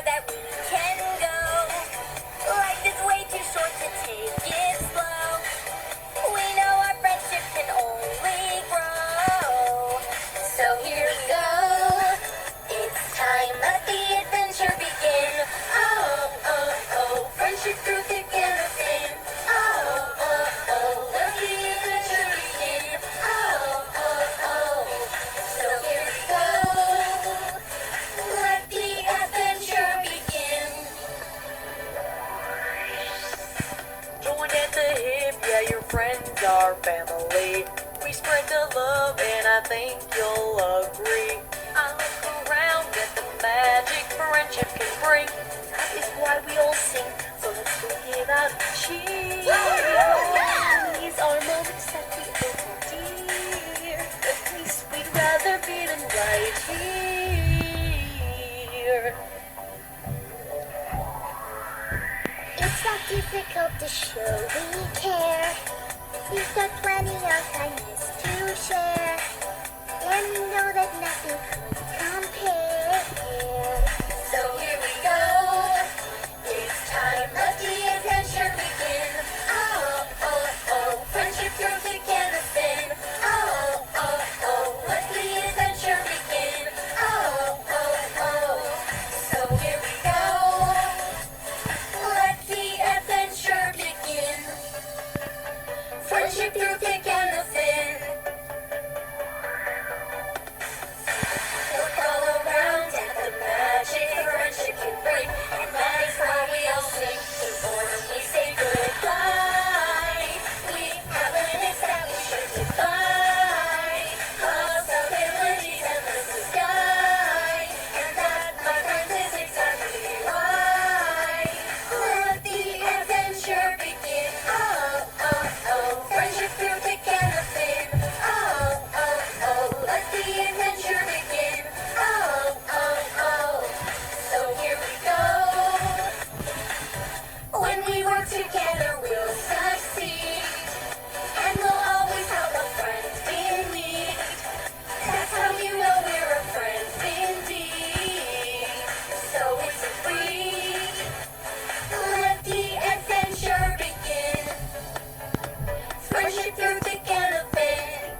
far that we can go. Life is way too short to take it slow. We know our friendship can only grow. So here we go. It's time, let the adventure begin. Oh, oh, oh, friendship through thick and thin. Oh, oh, oh, let the adventure begin. Oh, oh, oh, so here we go. Let the adventure begin. Joined at the hip, yeah, your friends are family. We spread the love and I think you'll agree. I look around at the magic friendship can bring. That is why we all sing, so let's go give out a cheer. These are moments that we hold dear. At least we'd rather be than right here. It's not difficult to show we care. We've got plenty of kindness to share. And we know that nothing could compare. So here we go. It's time, let the adventure begin. Oh, oh, oh, friendship through thick and thin. Oh, oh, oh, let the adventure begin. Oh, oh, oh, so here we go. Let the adventure begin. Friendship through thick and thin. Look all around at the magic friendship can bring, and that is why we all sing before we say goodbye. We have an established goodbye. Possibilities endless the sky, and that, my friends, is exactly why. Let the adventure begin. Oh, oh, oh, friendship through thick and thin. Oh, oh, oh, let the adventure begin. Oh, oh, oh, so here we go. When we work together, we'll succeed, and we'll always help a friend in need. That's how you know we're a friend indeed. So it's free. Let the adventure begin. Friendship through thick and thin.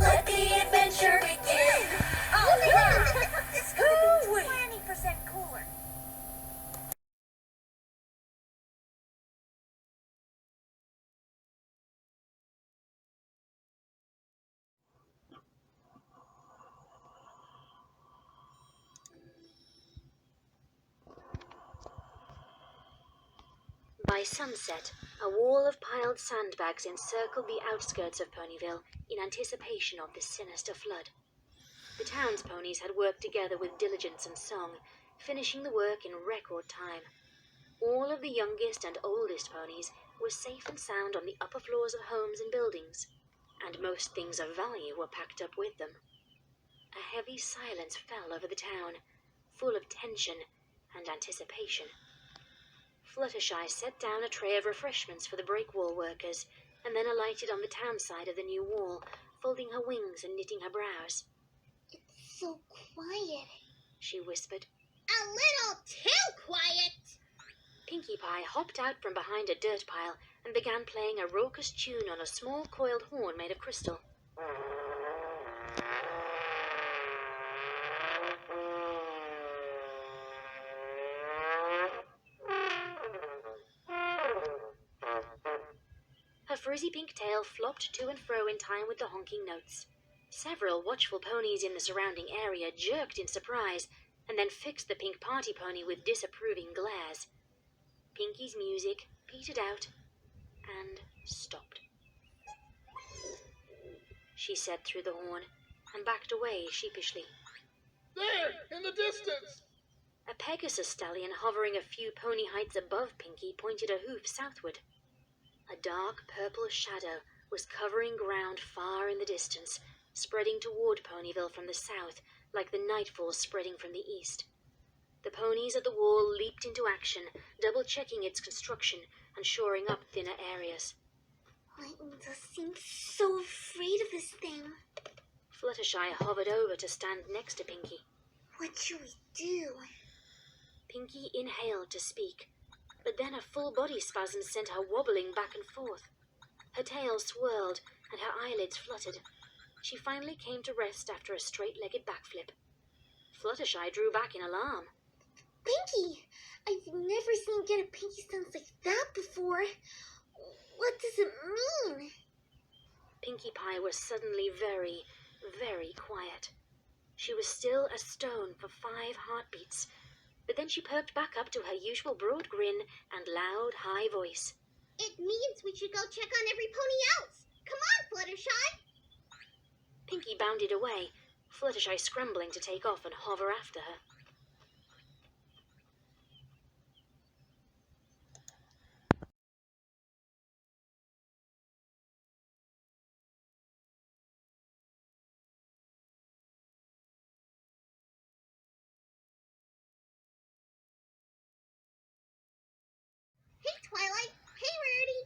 Let the adventure begin. Oh, yeah! This could be 20% cooler. By sunset, a wall of piled sandbags encircled the outskirts of Ponyville in anticipation of the sinister flood. The town's ponies had worked together with diligence and song, finishing the work in record time. All of the youngest and oldest ponies were safe and sound on the upper floors of homes and buildings, and most things of value were packed up with them. A heavy silence fell over the town, full of tension and anticipation. Fluttershy set down a tray of refreshments for the break wall workers, and then alighted on the town side of the new wall, folding her wings and knitting her brows. It's so quiet. She whispered. A little too quiet. Pinkie Pie hopped out from behind a dirt pile and began playing a raucous tune on a small coiled horn made of crystal. Her frizzy pink tail flopped to and fro in time with the honking notes. Several watchful ponies in the surrounding area jerked in surprise and then fixed the pink party pony with disapproving glares. Pinkie's music petered out and stopped. She said through the horn and backed away sheepishly. There, in the distance! A Pegasus stallion hovering a few pony heights above Pinkie pointed a hoof southward. A dark purple shadow was covering ground far in the distance, spreading toward Ponyville from the south like the nightfall spreading from the east. The ponies at the wall leaped into action, double-checking its construction and shoring up thinner areas. I just seem so afraid of this thing. Fluttershy hovered over to stand next to Pinkie. What should we do? Pinky inhaled to speak, but then a full body spasm sent her wobbling back and forth. Her tail swirled and her eyelids fluttered. She finally came to rest after a straight-legged backflip. Fluttershy drew back in alarm. Pinky! I've never seen you get a pinky sound like that before. What does it mean? Pinkie Pie was suddenly very, very quiet. She was still a stone for 5 heartbeats, but then she perked back up to her usual broad grin and loud, high voice. It means we should go check on every pony else. Come on, Fluttershy! Pinkie bounded away, Fluttershy scrambling to take off and hover after her. Hey, Twilight. Hey, Rarity.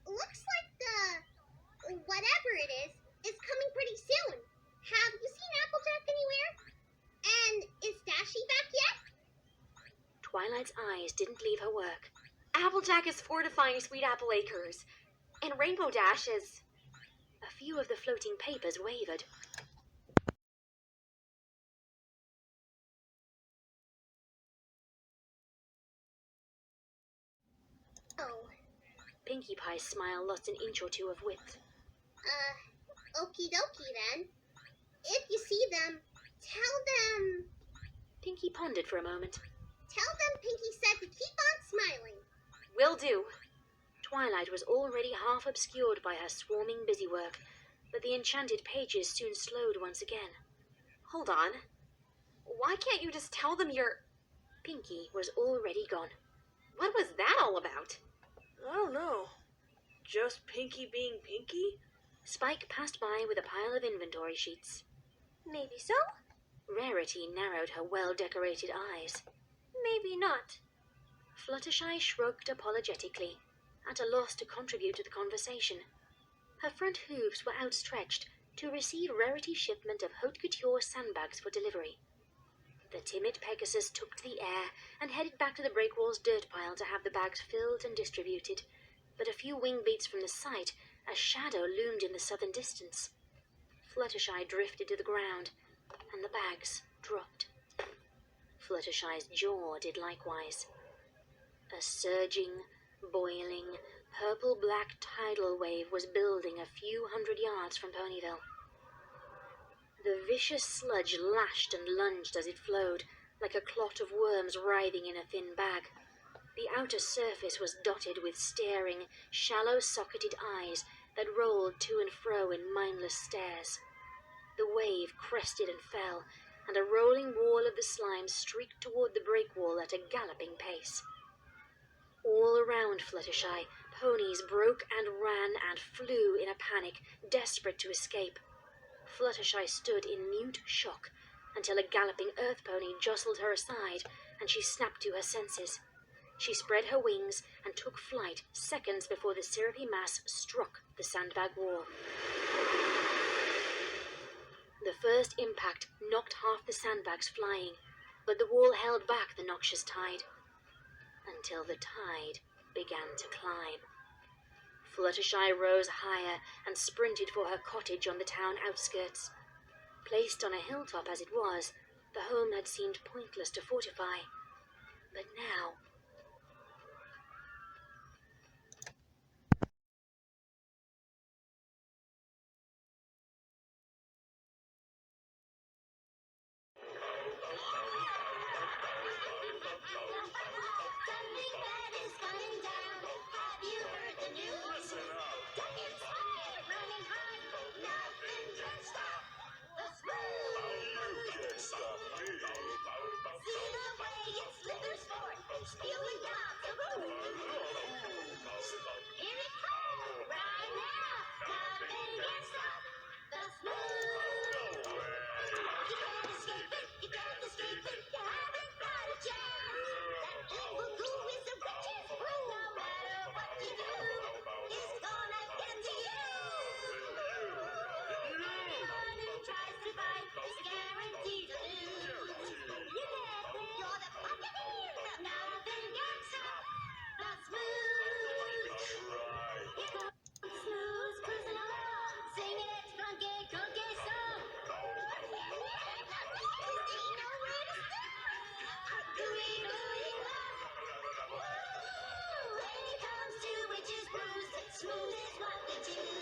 Looks like the whatever it is coming pretty soon. Have you seen Applejack anywhere? And is Dashy back yet? Twilight's eyes didn't leave her work. Applejack is fortifying Sweet Apple Acres, and Rainbow Dash is... A few of the floating papers wavered. Oh, Pinkie Pie's smile lost an inch or two of width. okie dokie then. If you see them, tell them... Pinkie pondered for a moment. Tell them Pinky said to keep on smiling. Will do. Twilight was already half obscured by her swarming busywork, but the enchanted pages soon slowed once again. Hold on. Why can't you just tell them you're... Pinkie was already gone. What was that all about? I don't know. Just Pinky being Pinky? Spike passed by with a pile of inventory sheets. Maybe so, Rarity narrowed her well-decorated eyes. maybe not. Fluttershy shrugged apologetically, at a loss to contribute to the conversation. Her front hooves were outstretched to receive Rarity's shipment of haute couture sandbags for delivery. The timid Pegasus took to the air and headed back to the breakwall's dirt pile to have the bags filled and distributed. But a few wing beats from the site, a shadow loomed in the southern distance. Fluttershy drifted to the ground, and the bags dropped. Fluttershy's jaw did likewise. A surging, boiling, purple-black tidal wave was building a few hundred yards from Ponyville. The vicious sludge lashed and lunged as it flowed, like a clot of worms writhing in a thin bag. The outer surface was dotted with staring, shallow-socketed eyes that rolled to and fro in mindless stares. The wave crested and fell, and a rolling wall of the slime streaked toward the breakwall at a galloping pace. All around Fluttershy, ponies broke and ran and flew in a panic, desperate to escape. Fluttershy stood in mute shock until a galloping earth pony jostled her aside and she snapped to her senses. She spread her wings and took flight seconds before the syrupy mass struck the sandbag wall. The first impact knocked half the sandbags flying, but the wall held back the noxious tide, until the tide began to climb. Fluttershy rose higher and sprinted for her cottage on the town outskirts. Placed on a hilltop as it was, the home had seemed pointless to fortify. But now... Something bad is coming down. Have you heard the news? Ducats high, running high. Nothing can stop the smooze. See the way it slithers forth, spewing gobs of ooze. Here it comes right now. Nothing can stop the smooze. You can't escape it. You can't escape it. You haven't got a chance. That evil goo is the richest brew. No matter what you do, it's gonna get to you. Anyone who tries to fight is guaranteed to lose. You can't win. You're the Buccaneers. What did you